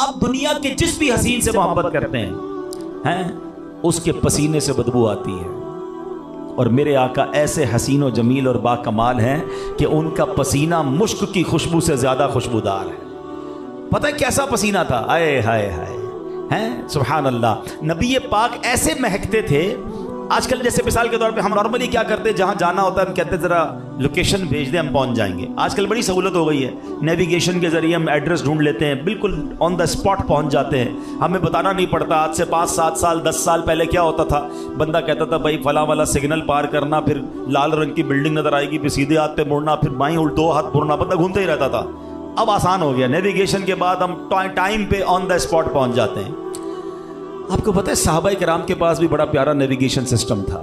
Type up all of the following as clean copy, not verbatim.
آپ دنیا کے جس بھی حسین سے محبت کرتے ہیں اس کے پسینے سے بدبو آتی ہے، اور میرے آقا ایسے حسین و جمیل اور با کمال ہیں کہ ان کا پسینہ مشک کی خوشبو سے زیادہ خوشبودار ہے۔ پتہ ہے کیسا پسینہ تھا؟ آئے ہائے ہائے ہیں، سبحان اللہ۔ نبی پاک ایسے مہکتے تھے۔ آج کل جیسے مثال کے طور پہ ہم نارملی کیا کرتے ہیں، جہاں جانا ہوتا ہے ہم کہتے ہیں ذرا لوکیشن بھیج دیں ہم پہنچ جائیں گے۔ آج کل بڑی سہولت ہو گئی ہے، نیویگیشن کے ذریعے ہم ایڈریس ڈھونڈ لیتے ہیں، بالکل آن دا اسپاٹ پہنچ جاتے ہیں، ہمیں بتانا نہیں پڑتا۔ آج سے 5-7 سال 10 سال پہلے کیا ہوتا تھا، بندہ کہتا تھا بھائی فلاں والا سگنل پار کرنا، پھر لال رنگ کی بلڈنگ نظر آئے گی، پھر سیدھے ہاتھ پہ مڑنا، پھر بائیں 2 ہاتھ مڑنا، بندہ گھومتا ہی رہتا تھا۔ اب آسان ہو گیا، نیویگیشن کے بعد ہم ٹائم پہ آن دا اسپاٹ پہنچ جاتے ہیں۔ آپ کو پتہ ہے صحابہ کرام کے پاس بھی بڑا پیارا نیویگیشن سسٹم تھا۔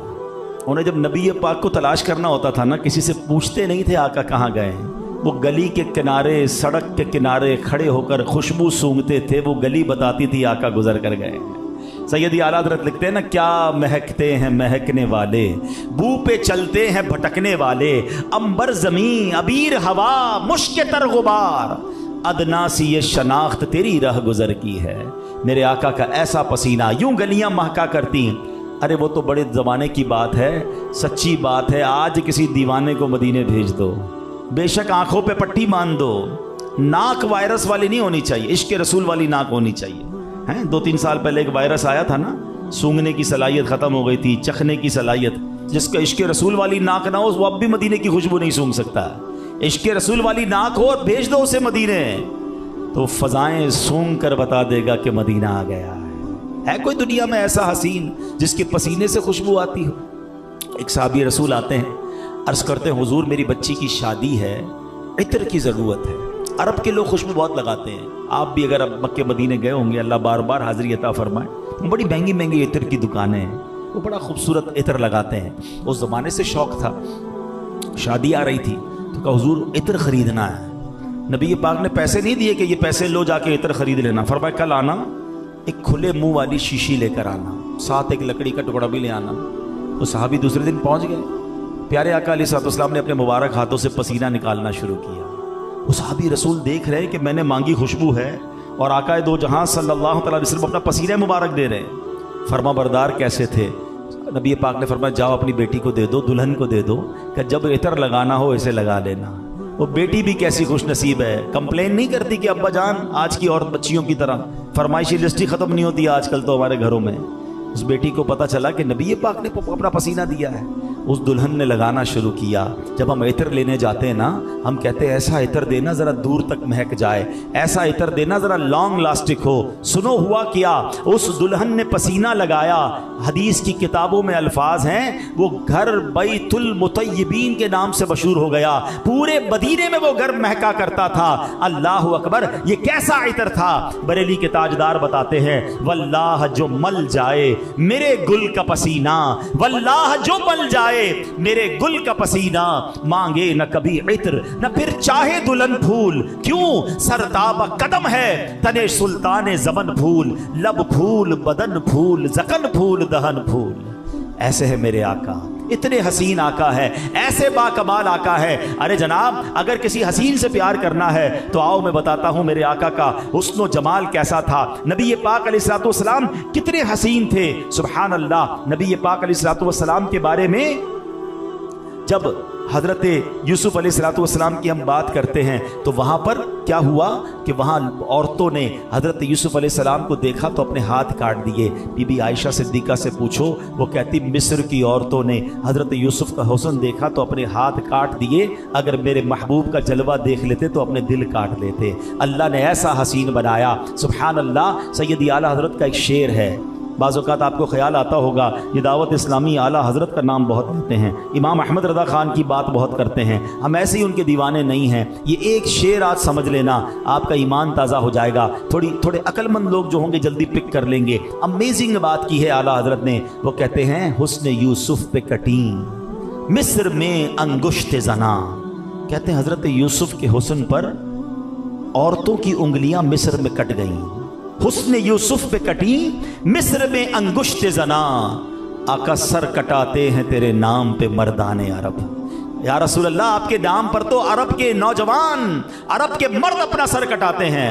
انہیں جب نبی پاک کو تلاش کرنا ہوتا تھا نا، کسی سے پوچھتے نہیں تھے آقا کہاں گئے ہیں، وہ گلی کے کنارے، سڑک کے کنارے کھڑے ہو کر خوشبو سونگھتے تھے، وہ گلی بتاتی تھی آقا گزر کر گئے ہیں۔ سیدی اعلیٰ حضرت لکھتے ہیں نا، کیا مہکتے ہیں مہکنے والے، بو پہ چلتے ہیں بھٹکنے والے، عنبر زمین عبیر ہوا مشک تر غبار، ادنا سی یہ شناخت تیری راہ گزر کی ہے۔ میرے آقا کا ایسا پسینہ، یوں گلیاں مہکا کرتی ہیں۔ ارے وہ تو بڑے زمانے کی بات ہے، سچی بات ہے، آج کسی دیوانے کو مدینے بھیج دو، بے شک آنکھوں پہ پٹی مان دو، ناک وائرس والی نہیں ہونی چاہیے، عشق رسول والی ناک ہونی چاہیے۔ 2-3 سال پہلے ایک وائرس آیا تھا نا، سونگنے کی صلاحیت ختم ہو گئی تھی، چکھنے کی صلاحیت، جس کا عشق رسول والی ناک نہ ہو وہ اب بھی مدینے کی خوشبو نہیں سونگ سکتا۔ عشق رسول والی ناک ہو اور بھیج دو اسے مدینے، تو فضائیں سونگ کر بتا دے گا کہ مدینہ آ گیا ہے کوئی دنیا میں ایسا حسین جس کے پسینے سے خوشبو آتی ہو؟ ایک صحابی رسول آتے ہیں، عرض کرتے ہیں حضور میری بچی کی شادی ہے، عطر کی ضرورت ہے۔ عرب کے لوگ خوشبو بہت لگاتے ہیں، آپ بھی اگر اب مکے مدینے گئے ہوں گے، اللہ بار بار حاضری عطا فرمائے، بڑی مہنگی مہنگی عطر کی دکانیں ہیں، وہ بڑا خوبصورت عطر لگاتے ہیں۔ اس زمانے سے شوق تھا، شادی آ رہی تھی تو کہا حضور عطر خریدنا ہے۔ نبی پاک نے پیسے نہیں دیے کہ یہ پیسے لو جا کے عطر خرید لینا، فرمایا کل آنا، ایک کھلے منہ والی شیشی لے کر آنا، ساتھ ایک لکڑی کا ٹکڑا بھی لے آنا۔ وہ صحابی دوسرے دن پہنچ گئے، پیارے آقا علیہ الصلوۃ والسلام نے اپنے مبارک ہاتھوں سے پسینہ نکالنا شروع کیا۔ وہ صحابی رسول دیکھ رہے کہ میں نے مانگی خوشبو ہے اور آقا دو جہاں صلی اللہ تعالیٰ علیہ وسلم اپنا پسینہ مبارک دے رہے ہیں۔ فرما بردار کیسے تھے؟ نبی پاک نے فرمایا جاؤ اپنی بیٹی کو دے دو، دلہن کو دے دو، کہ جب عطر لگانا ہو اسے لگا لینا۔ وہ بیٹی بھی کیسی خوش نصیب ہے، کمپلین نہیں کرتی کہ ابا جان آج کی عورت بچیوں کی طرح فرمائشی لسٹ ہی ختم نہیں ہوتی آج کل تو ہمارے گھروں میں۔ اس بیٹی کو پتہ چلا کہ نبی پاک نے اپنا پسینہ دیا ہے، اس دلہن نے لگانا شروع کیا۔ جب ہم عطر لینے جاتے ہیں نا، ہم کہتے ہیں ایسا عطر دینا ذرا دور تک مہک جائے، ایسا عطر دینا ذرا لانگ لاسٹک ہو۔ سنو ہوا کیا، اس دلہن نے پسینہ لگایا، حدیث کی کتابوں میں الفاظ ہیں وہ گھر بیت المطیبین کے نام سے مشہور ہو گیا، پورے مدینے میں وہ گھر مہکا کرتا تھا۔ اللہ اکبر، یہ کیسا عطر تھا؟ بریلی کے تاجدار بتاتے ہیں واللہ جو مل جائے میرے گل کا پسینہ، واللہ جو مل جائے میرے گل کا پسینہ، مانگے نہ کبھی عطر نہ پھر چاہے دلہن پھول، کیوں سرتاب قدم ہے تنے سلطان زمن پھول، لب پھول بدن پھول زکن پھول دہن پھول۔ ایسے ہے میرے آقا، اتنے حسین آقا ہے، ایسے با کمال آقا ہے۔ ارے جناب اگر کسی حسین سے پیار کرنا ہے تو آؤ میں بتاتا ہوں میرے آقا کا حسن و جمال کیسا تھا۔ نبی پاک علیہ الصلوۃ والسلام کتنے حسین تھے، سبحان اللہ۔ نبی پاک علیہ الصلوۃ والسلام کے بارے میں جب حضرت یوسف علیہ الصلوۃ والسلام کی ہم بات کرتے ہیں تو وہاں پر کیا ہوا کہ وہاں عورتوں نے حضرت یوسف علیہ السلام کو دیکھا تو اپنے ہاتھ کاٹ دیے۔ بی بی عائشہ صدیقہ سے پوچھو، وہ کہتی مصر کی عورتوں نے حضرت یوسف کا حسن دیکھا تو اپنے ہاتھ کاٹ دیے، اگر میرے محبوب کا جلوہ دیکھ لیتے تو اپنے دل کاٹ لیتے۔ اللہ نے ایسا حسین بنایا، سبحان اللہ۔ سیدی اعلیٰ حضرت کا ایک شعر ہے، بعض اوقات آپ کو خیال آتا ہوگا یہ دعوت اسلامی اعلیٰ حضرت کا نام بہت لیتے ہیں، امام احمد رضا خان کی بات بہت کرتے ہیں، ہم ایسے ہی ان کے دیوانے نہیں ہیں۔ یہ ایک شعر آج سمجھ لینا، آپ کا ایمان تازہ ہو جائے گا۔ تھوڑے عقل مند لوگ جو ہوں گے جلدی پک کر لیں گے۔ امیزنگ بات کی ہے اعلیٰ حضرت نے، وہ کہتے ہیں حسن یوسف پہ کٹیں مصر میں انگشت زنا، کہتے ہیں حضرت یوسف کے حسن پر عورتوں کی انگلیاں مصر میں کٹ گئیں۔ حسن یوسف پہ کٹی مصر میں انگشت زنا، آقا سر کٹاتے ہیں تیرے نام پہ مردان عرب۔ یا رسول اللہ آپ کے نام پر تو عرب کے نوجوان، عرب کے مرد اپنا سر کٹاتے ہیں۔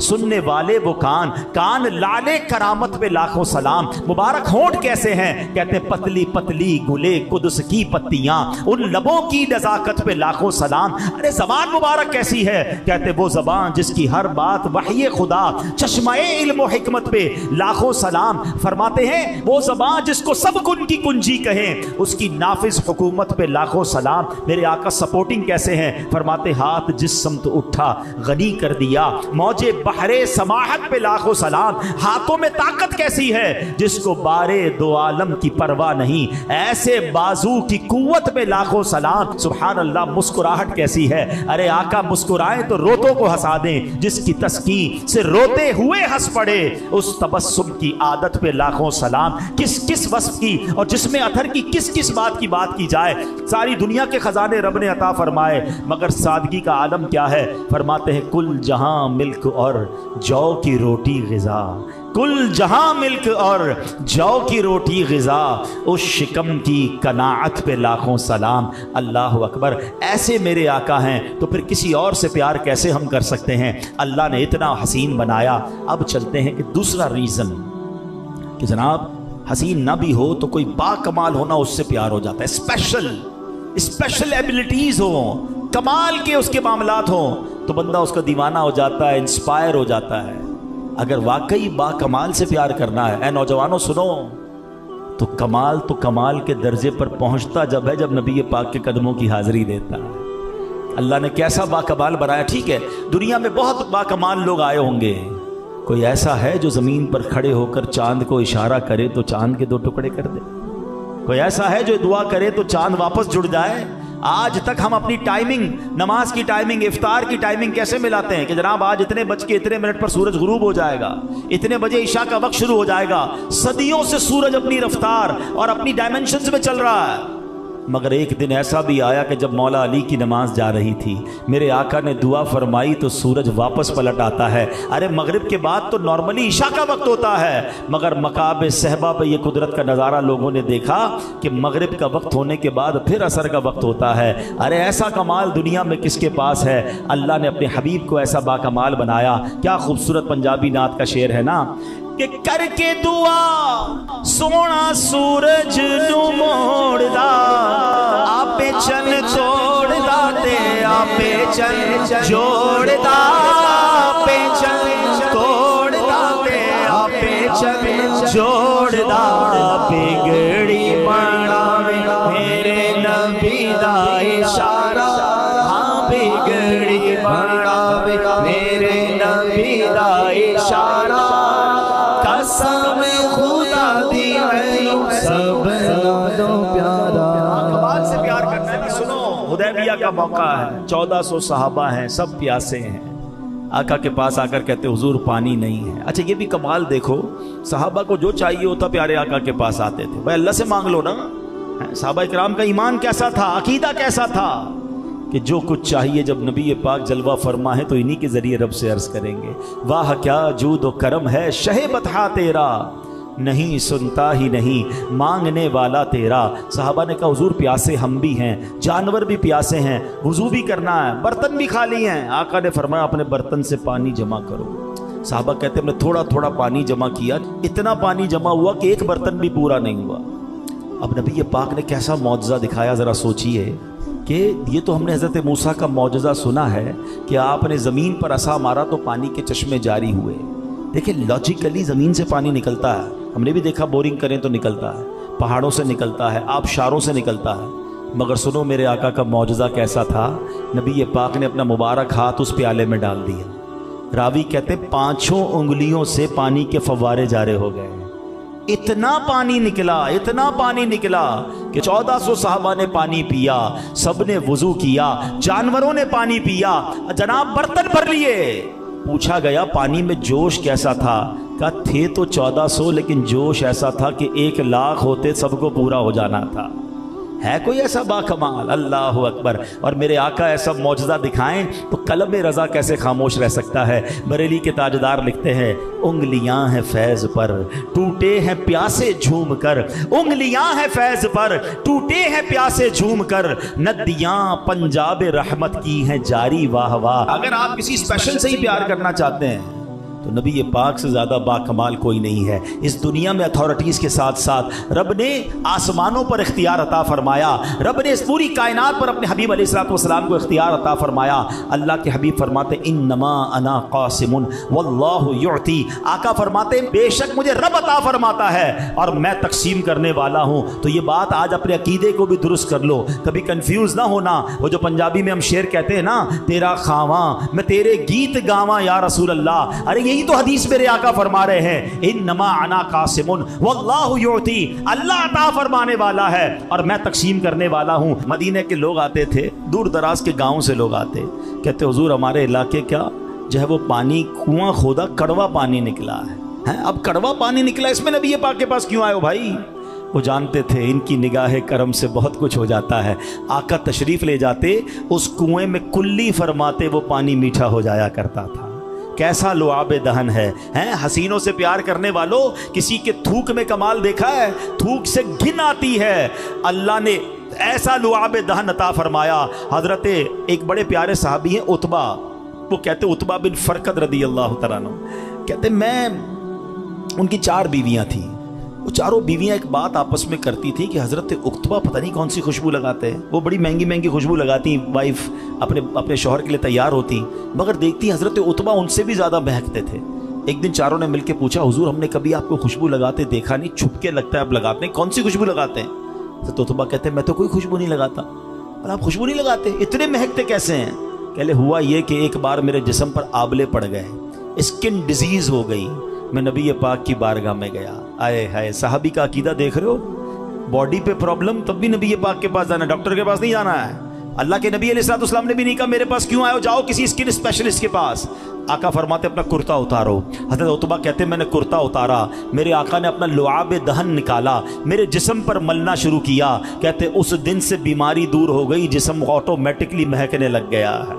سننے والے وہ کان لالے کرامت پہ لاکھوں سلام. مبارک ہونٹ کیسے ہیں؟ کہتے ہیں پتلی پتلی گلے قدس کی پتیاں, ان لبوں کی نزاکت پہ لاکھوں سلام. ارے زبان مبارک کیسی ہے؟ کہتے وہ زبان جس کی ہر بات وحی خدا, چشمہ علم و حکمت پہ لاکھوں سلام. فرماتے ہیں وہ زبان جس کو سب کن کی کنجی کہیں, اس کی نافذ حکومت پہ لاکھوں سلام. میرے آقا سپورٹنگ کیسے ہیں؟ فرماتے ہاتھ جس سمت اٹھا غنی کر دیا, موجے بحرے سماحت پہ لاکھوں سلام. ہاتھوں میں طاقت کیسی ہے؟ جس کو بارے دو عالم کی پرواہ نہیں, ایسے بازو کی قوت پہ لاکھوں سلام. سبحان اللہ. مسکراہٹ کیسی ہے؟ ارے آقا مسکرائیں تو روتوں کو ہنسا دیں, جس کی تسکین سے روتے ہوئے ہنس پڑے, اس تبسم کی عادت پہ لاکھوں سلام. کس وصف کی اور جس میں اثر کی کس بات کی بات کی جائے. ساری دنیا کے خزانے رب نے عطا فرمائے, مگر سادگی کا عالم کیا ہے؟ فرماتے ہیں کل جہاں ملک اور جو کی روٹی غذا, کل جہاں ملک اور جو کی روٹی غذا, اس شکم کی قناعت پہ لاکھوں سلام. اللہ اکبر. ایسے میرے آقا ہیں تو پھر کسی اور سے پیار کیسے ہم کر سکتے ہیں؟ اللہ نے اتنا حسین بنایا. اب چلتے ہیں کہ دوسرا ریزن کہ جناب حسین نہ بھی ہو تو کوئی با کمال ہونا اس سے پیار ہو جاتا ہے. اسپیشل ایبلٹیز ہوں, کمال کے اس کے معاملات ہوں تو بندہ اس کا دیوانہ ہو جاتا ہے, انسپائر ہو جاتا ہے. اگر واقعی با کمال سے پیار کرنا ہے, اے نوجوانوں سنو, تو کمال کے درجے پر پہنچتا جب ہے جب نبی پاک کے قدموں کی حاضری دیتا ہے. اللہ نے کیسا با کمال بنایا. ٹھیک ہے دنیا میں بہت با کمال لوگ آئے ہوں گے, کوئی ایسا ہے جو زمین پر کھڑے ہو کر چاند کو اشارہ کرے تو چاند کے 2 ٹکڑے کر دے؟ کوئی ایسا ہے جو دعا کرے تو چاند واپس جڑ جائے؟ آج تک ہم اپنی ٹائمنگ, نماز کی ٹائمنگ, افطار کی ٹائمنگ کیسے ملاتے ہیں کہ جناب آج اتنے بج کے اتنے منٹ پر سورج غروب ہو جائے گا, اتنے بجے عشاء کا وقت شروع ہو جائے گا. صدیوں سے سورج اپنی رفتار اور اپنی ڈائمنشنز میں چل رہا ہے. مگر ایک دن ایسا بھی آیا کہ جب مولا علی کی نماز جا رہی تھی, میرے آقا نے دعا فرمائی تو سورج واپس پلٹ آتا ہے. ارے مغرب کے بعد تو نارملی عشاء کا وقت ہوتا ہے, مگر مقام صحبہ پہ یہ قدرت کا نظارہ لوگوں نے دیکھا کہ مغرب کا وقت ہونے کے بعد پھر عصر کا وقت ہوتا ہے. ارے ایسا کمال دنیا میں کس کے پاس ہے؟ اللہ نے اپنے حبیب کو ایسا با کمال بنایا. کیا خوبصورت پنجابی نعت کا شعر ہے نا کہ کر کے دعا سونا سورج نو موڑدا, آپے چن توڑدا تے آپے چن جوڑدا, آپے چن توڑدا تے آپے چن جوڑدا. بگڑی بناوے میرے نبی دا اشارہ, ہاں بگڑی بناوے میرے نبی دا اشارہ. قسم خدا دی ہے سب دو پیارا. کمال سے پیار کرنا ہے. سنو حدیبیہ کا موقع ہے, 1400 صحابہ ہیں, سب پیاسے ہیں. آقا کے پاس آ کر کہتے حضور پانی نہیں ہے. اچھا یہ بھی کمال دیکھو, صحابہ کو جو چاہیے ہوتا پیارے آقا کے پاس آتے تھے. بھائی اللہ سے مانگ لو نا. صحابہ کرام کا ایمان کیسا تھا, عقیدہ کیسا تھا کہ جو کچھ چاہیے جب نبی پاک جلوہ فرما ہے تو انہی کے ذریعے رب سے عرض کریں گے. واہ کیا جود و کرم ہے شہ بطحا تیرا, نہیں سنتا ہی نہیں مانگنے والا تیرا. صحابہ نے کہا حضور پیاسے ہم بھی ہیں, جانور بھی پیاسے ہیں, وضو بھی کرنا ہے, برتن بھی خالی ہیں. آقا نے فرمایا اپنے برتن سے پانی جمع کرو. صحابہ کہتے ہیں ہم نے تھوڑا تھوڑا پانی جمع کیا, اتنا پانی جمع ہوا کہ ایک برتن بھی پورا نہیں ہوا. اب نبی پاک نے کیسا معجزہ دکھایا, ذرا سوچئے کہ یہ تو ہم نے حضرت موسیٰ کا معجزہ سنا ہے کہ آپ نے زمین پر عصا مارا تو پانی کے چشمے جاری ہوئے. دیکھیں لاجیکلی زمین سے پانی نکلتا ہے, ہم نے بھی دیکھا بورنگ کریں تو نکلتا ہے, پہاڑوں سے نکلتا ہے, آبشاروں سے نکلتا ہے. مگر سنو میرے آقا کا معجزہ کیسا تھا. نبی پاک نے اپنا مبارک ہاتھ اس پیالے میں ڈال دیا. راوی کہتے 5 انگلیوں سے پانی کے فوارے جارے ہو گئے. اتنا پانی نکلا کہ 1400 صحابہ نے پانی پیا, سب نے وضو کیا, جانوروں نے پانی پیا, جناب برتن بھر لیے. پوچھا گیا پانی میں جوش کیسا تھا؟ کہا تھے تو 1400 لیکن جوش ایسا تھا کہ 1,00,000 ہوتے سب کو پورا ہو جانا تھا. ہے کوئی ایسا با کمال؟ اللہ اکبر. اور میرے آقا ایسا معجزہ دکھائیں تو قلم رضا کیسے خاموش رہ سکتا ہے. بریلی کے تاجدار لکھتے ہیں انگلیاں ہیں فیض پر ٹوٹے ہیں پیاسے جھوم کر, انگلیاں ہیں فیض پر ٹوٹے ہیں پیاسے جھوم کر, ندیاں پنجاب رحمت کی ہیں جاری واہ واہ. اگر آپ کسی اسپیشل سے ہی پیار کرنا چاہتے ہیں تو نبی پاک سے زیادہ باکمال کوئی نہیں ہے اس دنیا میں۔ اتھارٹیز کے ساتھ ساتھ رب نے آسمانوں پر اختیار عطا فرمایا، رب نے اس پوری کائنات پر اپنے حبیب علیہ الصلوۃ والسلام کو اختیار عطا فرمایا۔ اللہ کے حبیب فرماتے انما انا قاسم واللہ یعطی، آقا فرماتے بے شک مجھے رب عطا فرماتا ہے اور میں تقسیم کرنے والا ہوں۔ تو یہ بات آج اپنے عقیدے کو بھی درست کر لو، کبھی کنفیوز نہ ہونا۔ وہ جو پنجابی میں ہم شعر کہتے ہیں نا، تیرا خواں میں تیرے گیت گاواں یا رسول اللہ، ارے یہی تو حدیث میرے آقا فرما رہے ہیں انما انا قاسم واللہ یعطی، اللہ عطا فرمانے والا ہے اور میں تقسیم کرنے والا ہوں۔ مدینہ کے لوگ آتے تھے، دور دراز کے گاؤں سے لوگ آتے، کہتے حضور ہمارے علاقے کیا جو ہے وہ پانی کنواں کھودا کڑوا پانی نکلا ہے، اب کڑوا پانی نکلا، اس میں نبی پاک کے پاس کیوں آئے ہو بھائی؟ وہ جانتے تھے ان کی نگاہ کرم سے بہت کچھ ہو جاتا ہے۔ آقا تشریف لے جاتے، اس کنویں میں کلی فرماتے وہ پانی میٹھا ہو جایا کرتا تھا۔ کیسا لعاب دہن ہے، حسینوں سے پیار کرنے والوں، کسی کے تھوک میں کمال دیکھا ہے؟ تھوک سے گھن آتی ہے، اللہ نے ایسا لعاب دہن عطا فرمایا۔ حضرت ایک بڑے پیارے صحابی ہیں عتبہ، وہ کہتے عتبہ بن فرقد رضی اللہ تعالیٰ عنہ، کہتے میں ان کی 4 بیویاں تھیں، وہ چاروں بیویاں ایک بات آپس میں کرتی تھی کہ حضرت عتبہ پتہ نہیں کون سی خوشبو لگاتے ہیں، وہ بڑی مہنگی مہنگی خوشبو لگاتی، وائف اپنے شوہر کے لیے تیار ہوتی، مگر دیکھتی حضرت عتبہ ان سے بھی زیادہ مہکتے تھے۔ ایک دن چاروں نے مل کے پوچھا حضور ہم نے کبھی آپ کو خوشبو لگاتے دیکھا نہیں، چھپ کے لگتا ہے آپ لگاتے ہیں، کون سی خوشبو لگاتے ہیں؟ حضرت عتبہ کہتے ہیں میں تو کوئی خوشبو نہیں لگاتا۔ اور آپ خوشبو نہیں لگاتے، اتنے مہکتے کیسے ہیں؟ کہلے ہوا یہ کہ ایک بار میرے جسم پر آبلے پڑ گئے، اسکن ڈیزیز ہو گئی، میں نبی پاک کی بارگاہ میں گیا، آئے ہائے صحابی کا عقیدہ دیکھ رہے ہو، باڈی پہ پرابلم تب بھی نبی پاک کے پاس جانا ہے، ڈاکٹر کے پاس نہیں جانا ہے۔ اللہ کے نبی علیہ الصلوۃ والسلام نے بھی نہیں کہا میرے پاس کیوں آئے ہو، جاؤ کسی اسکن اسپیشلسٹ کے پاس۔ آقا فرماتے اپنا کرتا اتارو، حضرت عتبہ کہتے میں نے کرتا اتارا، میرے آقا نے اپنا لعاب دہن نکالا، میرے جسم پر ملنا شروع کیا، کہتے اس دن سے بیماری دور ہو گئی، جسم آٹومیٹکلی مہکنے لگ گیا ہے۔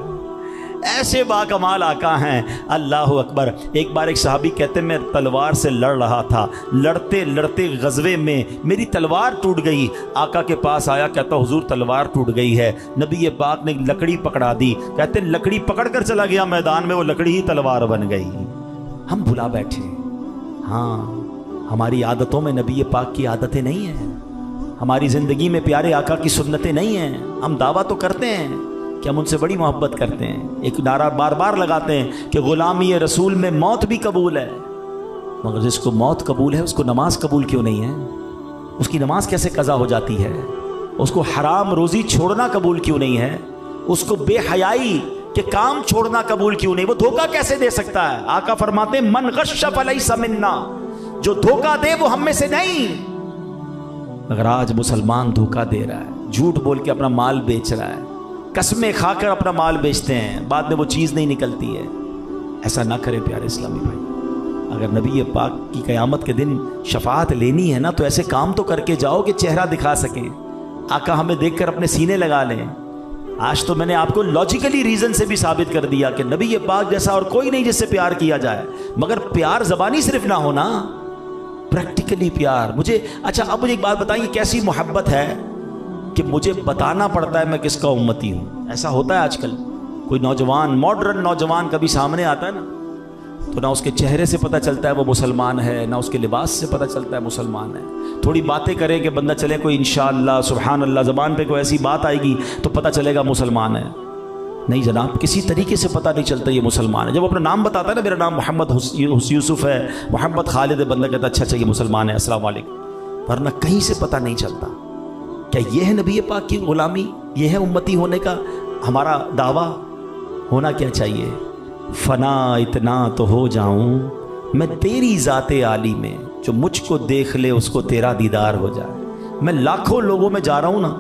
ایسے باکمال آقا ہیں، اللہ اکبر۔ ایک بار ایک صحابی کہتے میں تلوار سے لڑ رہا تھا، لڑتے لڑتے غزوے میں میری تلوار ٹوٹ گئی، آقا کے پاس آیا، کہتا حضور تلوار ٹوٹ گئی ہے، نبی پاک نے لکڑی پکڑا دی، کہتے لکڑی پکڑ کر چلا گیا میدان میں، وہ لکڑی ہی تلوار بن گئی۔ ہم بھلا بیٹھے، ہاں ہماری عادتوں میں نبی پاک کی عادتیں نہیں ہیں، ہماری زندگی میں پیارے آقا کی سنتیں نہیں ہیں۔ ہم دعویٰ تو کرتے ہیں کہ ہم ان سے بڑی محبت کرتے ہیں، ایک نعرہ بار بار لگاتے ہیں کہ غلامی رسول میں موت بھی قبول ہے، مگر جس کو موت قبول ہے اس کو نماز قبول کیوں نہیں ہے؟ اس کی نماز کیسے قضا ہو جاتی ہے؟ اس کو حرام روزی چھوڑنا قبول کیوں نہیں ہے؟ اس کو بے حیائی کے کام چھوڑنا قبول کیوں نہیں؟ وہ دھوکہ کیسے دے سکتا ہے؟ آقا فرماتے ہیں من غش فلیس منا، جو دھوکہ دے وہ ہم میں سے نہیں۔ مگر آج مسلمان دھوکہ دے رہا ہے، جھوٹ بول کے اپنا مال بیچ رہا ہے، قسمیں کھا کر اپنا مال بیچتے ہیں، بعد میں وہ چیز نہیں نکلتی ہے۔ ایسا نہ کریں پیارے اسلامی بھائی، اگر نبی پاک کی قیامت کے دن شفاعت لینی ہے نا تو ایسے کام تو کر کے جاؤ کہ چہرہ دکھا سکیں، آقا ہمیں دیکھ کر اپنے سینے لگا لیں۔ آج تو میں نے آپ کو لاجیکلی ریزن سے بھی ثابت کر دیا کہ نبی پاک جیسا اور کوئی نہیں جس سے پیار کیا جائے، مگر پیار زبانی صرف نہ ہونا، پریکٹیکلی پیار۔ مجھے اچھا اب مجھے ایک بات بتائیں، یہ کیسی محبت ہے کہ مجھے بتانا پڑتا ہے میں کس کا امتی ہوں؟ ایسا ہوتا ہے آج کل، کوئی نوجوان ماڈرن نوجوان کبھی سامنے آتا ہے نا تو نہ اس کے چہرے سے پتہ چلتا ہے وہ مسلمان ہے، نہ اس کے لباس سے پتہ چلتا ہے مسلمان ہے۔ تھوڑی باتیں کرے کہ بندہ چلے کوئی انشاءاللہ سبحان اللہ زبان پہ کوئی ایسی بات آئے گی تو پتہ چلے گا مسلمان ہے، نہیں جناب کسی طریقے سے پتہ نہیں چلتا یہ مسلمان ہے۔ جب اپنا نام بتاتا ہے نا میرا نام محمد یوسف ہے، محمد خالد ہے، بندہ کہتا ہے اچھا یہ مسلمان ہے، السلام علیکم، ورنہ کہیں سے پتہ نہیں چلتا۔ کیا یہ ہے نبی پاک کی غلامی؟ یہ ہے امتی ہونے کا ہمارا دعویٰ؟ ہونا کیا چاہیے؟ فنا اتنا تو ہو جاؤں میں تیری ذات عالی میں، جو مجھ کو دیکھ لے اس کو تیرا دیدار ہو جائے۔ میں لاکھوں لوگوں میں جا رہا ہوں نا،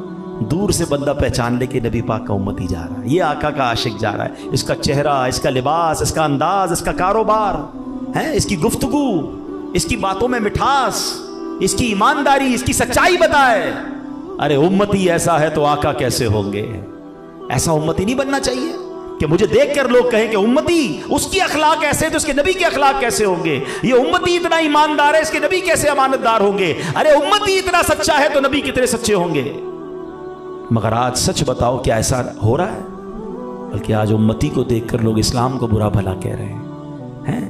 دور سے بندہ پہچان لے کہ نبی پاک کا امتی جا رہا ہے، یہ آقا کا عاشق جا رہا ہے، اس کا چہرہ، اس کا لباس، اس کا انداز، اس کا کاروبار ہے، اس کی گفتگو، اس کی باتوں میں مٹھاس، اس کی ایمانداری، اس کی سچائی بتائے۔ ارے امتی ایسا ہے تو آقا کیسے ہوں گے؟ ایسا امتی نہیں بننا چاہیے کہ مجھے دیکھ کر لوگ کہیں کہ امتی اس کی اخلاق ایسے تو اس کے نبی کے اخلاق کیسے ہوں گے؟ یہ امتی اتنا ایماندار ہے اس کے نبی کیسے امانت دار ہوں گے؟ ارے امتی اتنا سچا ہے تو نبی کتنے سچے ہوں گے؟ مگر آج سچ بتاؤ کیا ایسا ہو رہا ہے؟ بلکہ آج امتی کو دیکھ کر لوگ اسلام کو برا بھلا کہہ رہے ہیں۔